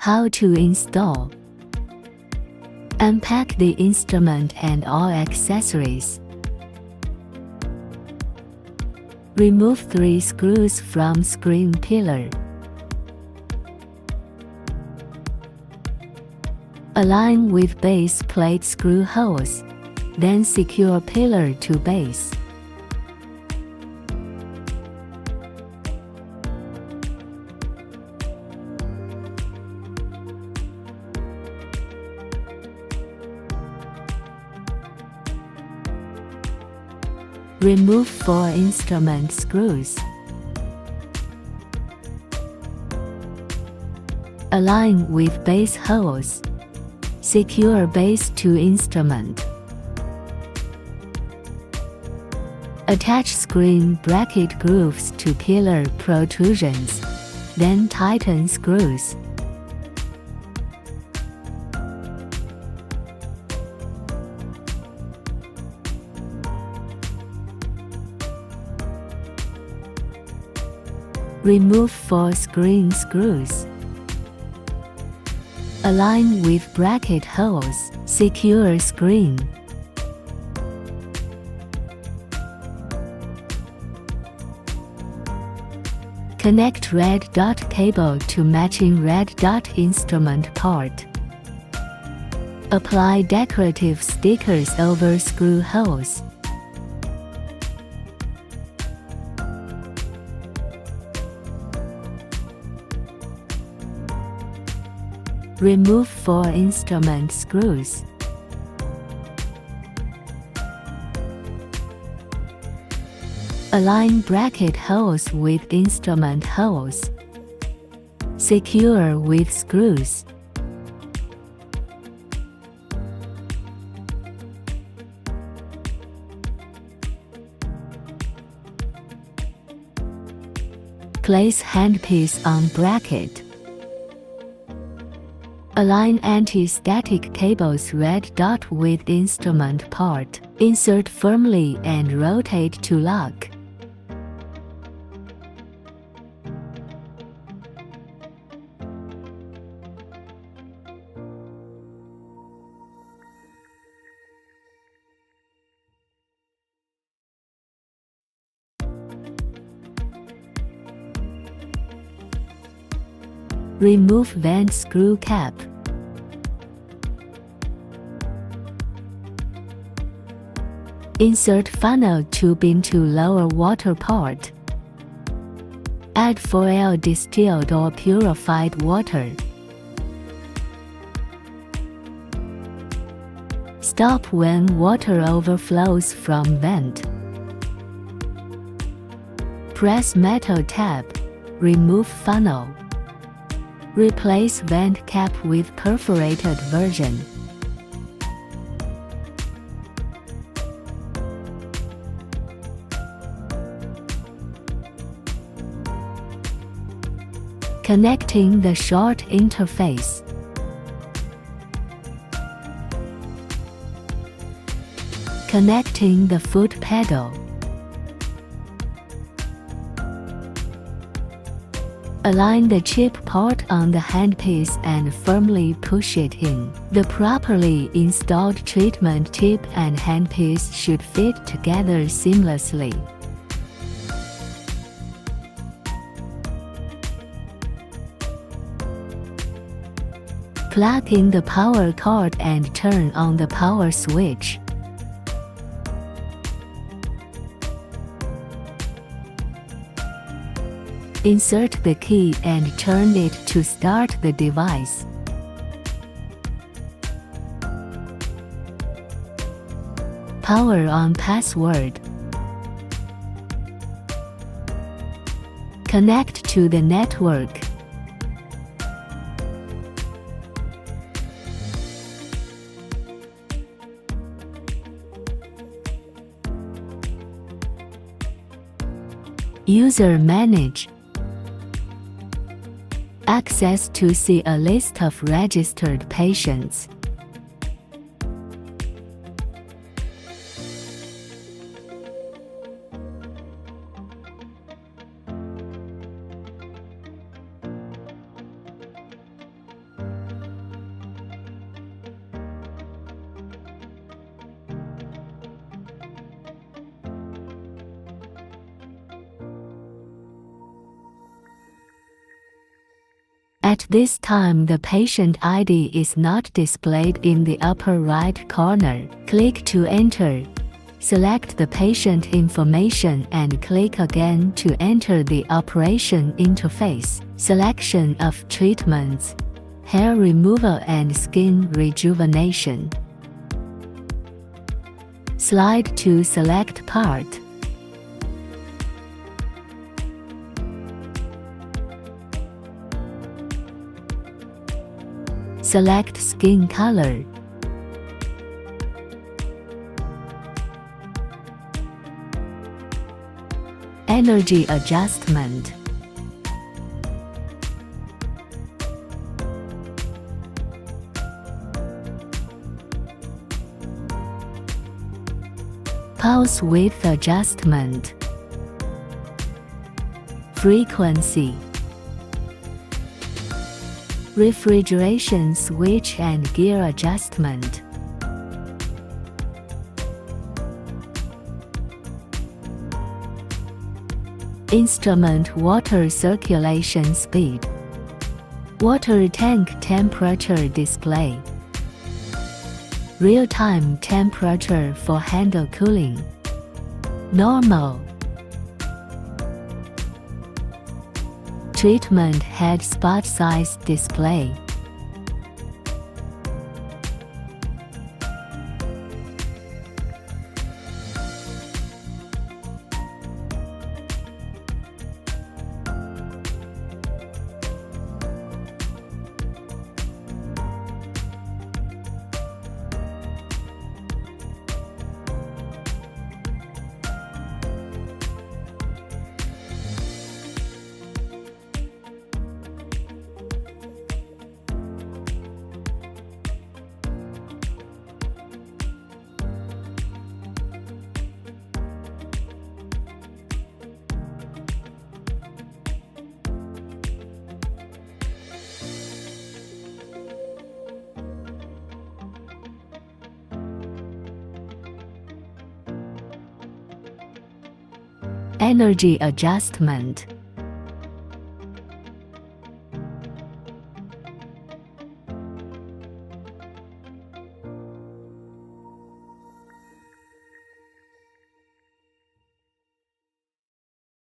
How to install. Unpack the instrument and all accessories. Remove 3 screws from screen pillar. Align with base plate screw holes, then secure pillar to base. Remove 4 instrument screws. Align with base holes. Secure base to instrument. Attach screen bracket grooves to pillar protrusions, then tighten screws. Remove 4 screen screws. Align with bracket holes. Secure screen. Connect red dot cable to matching red dot instrument part. Apply decorative stickers over screw holes. Remove 4 instrument screws. Align bracket holes with instrument holes. Secure with screws. Place handpiece on bracket. Align anti-static cable's red dot with instrument part. Insert firmly and rotate to lock. Remove vent screw cap. Insert funnel tube into lower water part. Add 4L distilled or purified water. Stop when water overflows from vent. Press metal tab. Remove funnel. Replace vent cap with perforated version. Connecting the short interface. Connecting the foot pedal. Align the chip part on the handpiece and firmly push it in. The properly installed treatment tip and handpiece should fit together seamlessly. Plug in the power cord and turn on the power switch. Insert the key and turn it to start the device. Power on password. Connect to the network. User manage. Access to see a list of registered patients. At this time, the patient ID is not displayed in the upper right corner. Click to enter. Select the patient information and click again to enter the operation interface. Selection of treatments: hair removal and skin rejuvenation. Slide to select part. Select skin color. Energy adjustment. Pulse width adjustment. Frequency. Refrigeration switch and gear adjustment. Instrument water circulation speed. Water tank temperature display. Real-time temperature for handle cooling. Normal. Treatment head spot size display. Energy adjustment.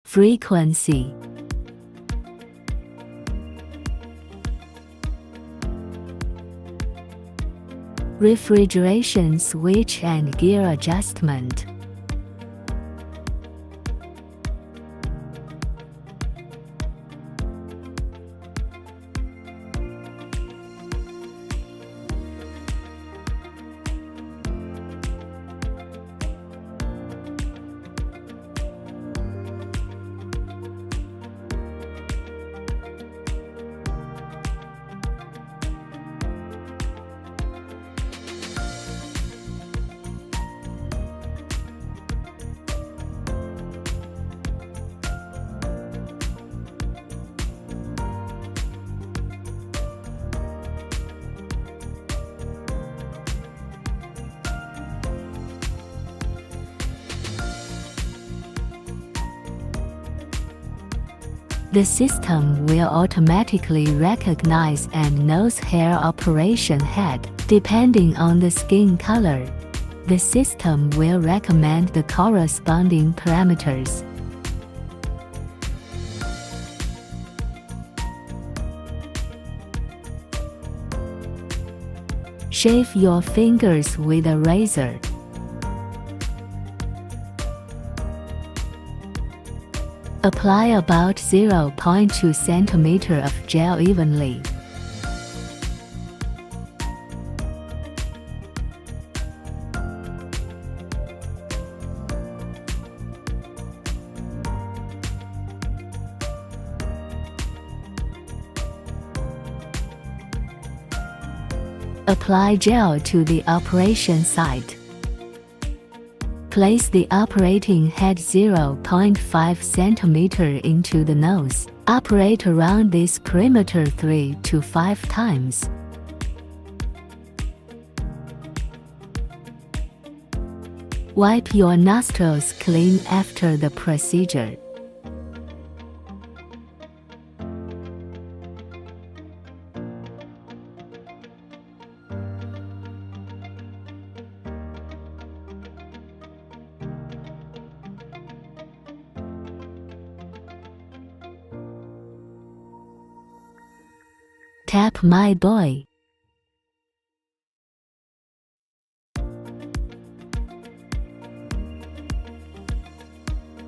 Frequency. Refrigeration switch and gear adjustment. The system will automatically recognize and nose hair operation head, depending on the skin color. The system will recommend the corresponding parameters. Shave your fingers with a razor. Apply about 0.2 cm of gel evenly. Apply gel to the operation site. Place the operating head 0.5 cm into the nose. Operate around this perimeter 3 to 5 times. Wipe your nostrils clean after the procedure. Tap my boy.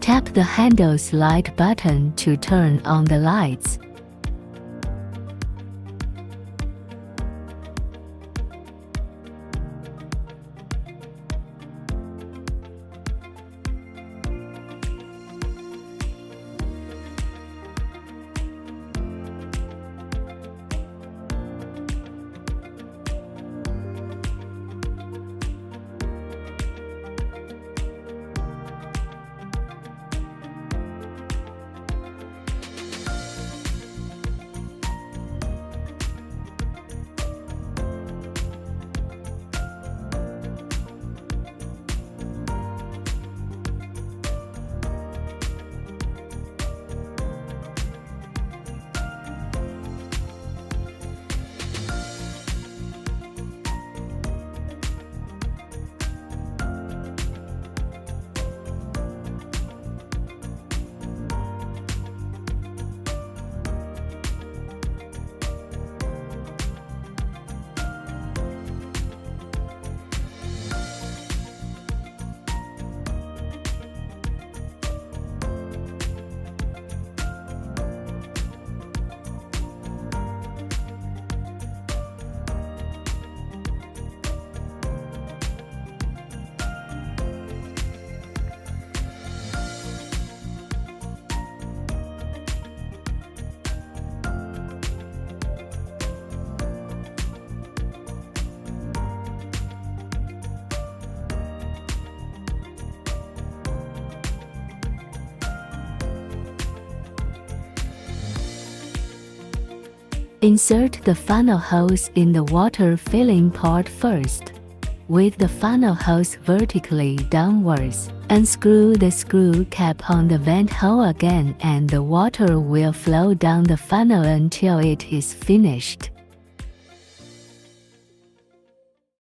Tap the handle's light button to turn on the lights. Insert the funnel hose in the water filling part first. With the funnel hose vertically downwards, unscrew the screw cap on the vent hole again and the water will flow down the funnel until it is finished.